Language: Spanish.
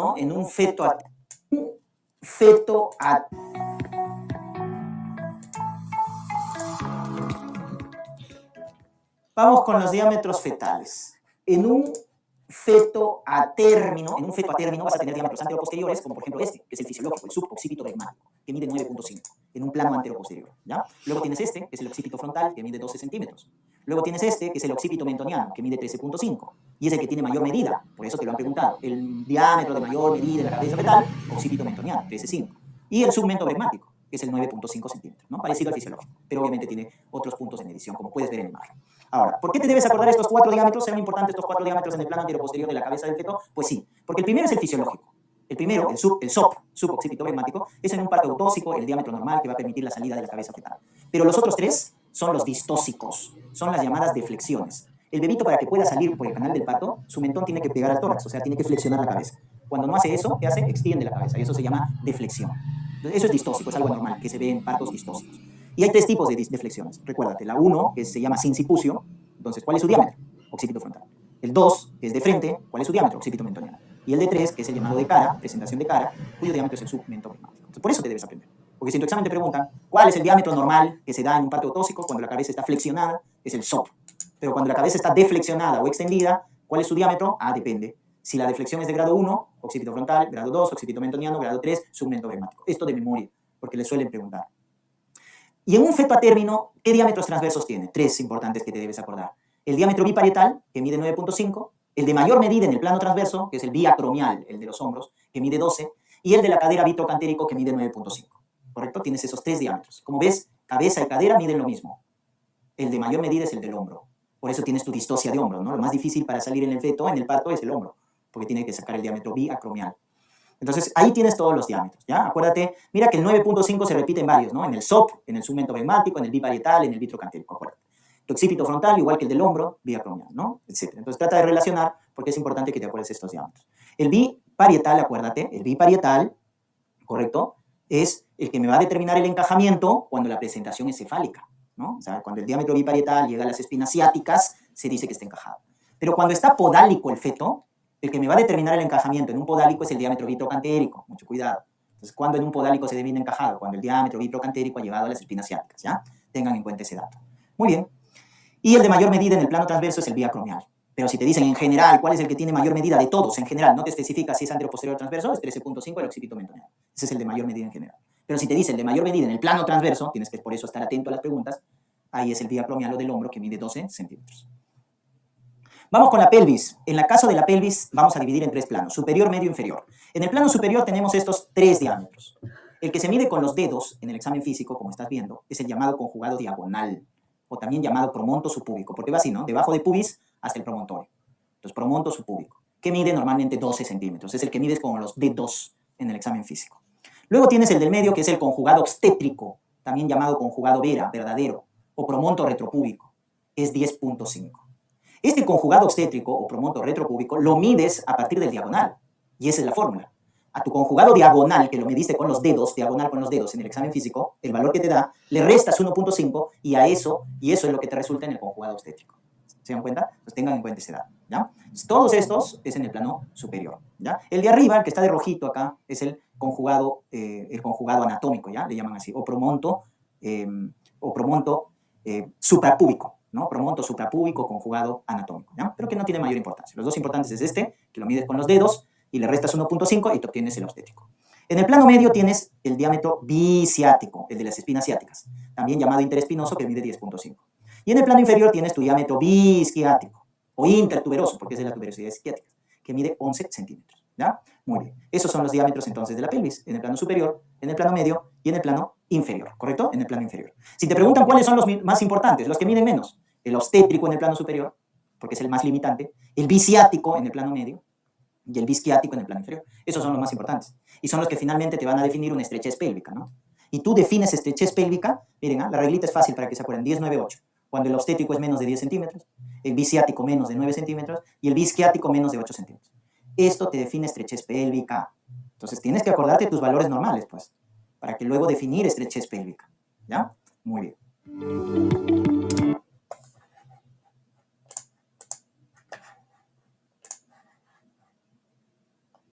¿no? En un feto a Vamos con los diámetros fetales. En un feto a término vas a tener diámetros anteroposteriores, como por ejemplo este, que es el fisiológico, el suboccipito degmático, que mide 9.5 en un plano anteroposterior, ¿ya? Luego tienes este, que es el occipito frontal, que mide 12 centímetros. Luego tienes este, que es el occipito mentoniano, que mide 13.5, y es el que tiene mayor medida, por eso te lo han preguntado. El diámetro de mayor medida de la cabeza fetal, occipito mentoniano, 13.5. Y el submento bregmático, que es el 9.5 centímetros, ¿no? Parecido al fisiológico, pero obviamente tiene otros puntos de medición, como puedes ver en la imagen. Ahora, ¿por qué te debes acordar estos 4 diámetros? ¿Sean importantes estos 4 diámetros en el plano anteroposterior de la cabeza del feto? Pues sí, porque el primero es el fisiológico. El primero, el SOP, suboccipito bregmático, es en un parto autóxico el diámetro normal que va a permitir la salida de la cabeza fetal. Pero los otros 3 son los distóxicos, son las llamadas deflexiones. El bebito, para que pueda salir por el canal del parto, su mentón tiene que pegar al tórax, o sea, tiene que flexionar la cabeza. Cuando no hace eso, ¿qué hace? Extiende la cabeza, y eso se llama deflexión. Eso es distóxico, es algo anormal, que se ve en partos distóxicos. Y hay 3 tipos de flexiones. Recuérdate, la 1, que se llama sincipucio. Entonces, ¿cuál es su diámetro? Occipito frontal. El 2, que es de frente, ¿cuál es su diámetro? Occipito mentoniano. Y el de 3, que es el llamado de cara, presentación de cara, cuyo diámetro es el submento bregmático. Entonces, por eso te debes aprender. Porque si en tu examen te preguntan, ¿cuál es el diámetro normal que se da en un parto autóxico cuando la cabeza está flexionada? Es el SOP. Pero cuando la cabeza está deflexionada o extendida, ¿cuál es su diámetro? Depende. Si la deflexión es de grado 1, occipito frontal, grado 2, occipito mentoniano, grado 3, submento bregmático. Esto de memoria, porque le suelen preguntar. Y en un feto a término, ¿qué diámetros transversos tiene? 3 importantes que te debes acordar. El diámetro biparietal, que mide 9.5, el de mayor medida en el plano transverso, que es el biacromial, el de los hombros, que mide 12, y el de la cadera vitrocantérico, que mide 9.5. ¿Correcto? Tienes esos 3 diámetros. Como ves, cabeza y cadera miden lo mismo. El de mayor medida es el del hombro. Por eso tienes tu distocia de hombro, ¿no? Lo más difícil para salir en el feto, en el parto, es el hombro, porque tiene que sacar el diámetro biacromial. Entonces, ahí tienes todos los diámetros, ¿ya? Acuérdate, mira que el 9.5 se repite en varios, ¿no? En el SOP, en el submento bregmático, en el biparietal, en el vitrocantérico, acuérdate. Tu occipito frontal, igual que el del hombro, biacromial, ¿no? Etcétera. Entonces, trata de relacionar, porque es importante que te acuerdes estos diámetros. El biparietal, acuérdate, el biparietal, ¿correcto? Es el que me va a determinar el encajamiento cuando la presentación es cefálica, ¿no? O sea, cuando el diámetro biparietal llega a las espinas ciáticas, se dice que está encajado. Pero cuando está podálico el feto, el que me va a determinar el encajamiento en un podálico es el diámetro vitrocantérico, mucho cuidado. Entonces, ¿cuándo en un podálico se determina encajado? Cuando el diámetro vitrocantérico ha llegado a las espinas ciáticas, ¿ya? Tengan en cuenta ese dato. Muy bien. Y el de mayor medida en el plano transverso es el biacromial. Pero si te dicen en general cuál es el que tiene mayor medida de todos, en general, no te especifica si es anteroposterior o transverso, es 13.5 el occipito mentoniano. Ese es el de mayor medida en general. Pero si te dice el de mayor medida en el plano transverso, tienes que por eso estar atento a las preguntas, ahí es el biacromial o del hombro que mide 12 centímetros. Vamos con la pelvis. En la caso de la pelvis vamos a dividir en 3 planos, superior, medio, inferior. En el plano superior tenemos estos 3 diámetros. El que se mide con los dedos en el examen físico, como estás viendo, es el llamado conjugado diagonal, o también llamado promonto subpúbico, porque va así, ¿no? Debajo de pubis hasta el promontorio. Entonces, promonto subpúbico, que mide normalmente 12 centímetros. Es el que mides con los dedos en el examen físico. Luego tienes el del medio, que es el conjugado obstétrico, también llamado conjugado vera, verdadero, o promonto retropúbico, es 10.5. Este conjugado obstétrico o promonto retropúbico lo mides a partir del diagonal, y esa es la fórmula. A tu conjugado diagonal, que lo mediste con los dedos, diagonal con los dedos en el examen físico, el valor que te da, le restas 1.5 y eso es lo que te resulta en el conjugado obstétrico. ¿Se dan cuenta? Pues tengan en cuenta ese dato, ¿ya? Entonces, todos estos es en el plano superior, ¿ya? El de arriba, el que está de rojito acá, es el conjugado anatómico, ¿ya? Le llaman así, o promonto suprapúbico, ¿no? Promonto suprapúbico conjugado anatómico, ¿ya? Pero que no tiene mayor importancia. Los dos importantes es este, que lo mides con los dedos y le restas 1.5 y te obtienes el obstétrico. En el plano medio tienes el diámetro biciático, el de las espinas ciáticas, también llamado interespinoso, que mide 10.5. Y en el plano inferior tienes tu diámetro bisquiático, o intertuberoso, porque es de la tuberosidad isquiática, que mide 11 centímetros, ¿ya? Muy bien. Esos son los diámetros entonces de la pelvis, en el plano superior, en el plano medio y en el plano inferior, ¿correcto? En el plano inferior. Si te preguntan cuáles son los más importantes, los que miden menos, el obstétrico en el plano superior, porque es el más limitante, el bisiático en el plano medio y el bisquiático en el plano inferior. Esos son los más importantes. Y son los que finalmente te van a definir una estrechez pélvica, ¿no? Y tú defines estrechez pélvica, miren, la reglita es fácil para que se acuerden, 10, 9, 8. Cuando el obstétrico es menos de 10 centímetros, el bisiático menos de 9 centímetros y el bisquiático menos de 8 centímetros. Esto te define estrechez pélvica. Entonces tienes que acordarte de tus valores normales, pues, para que luego definir estrechez pélvica, ¿ya? Muy bien.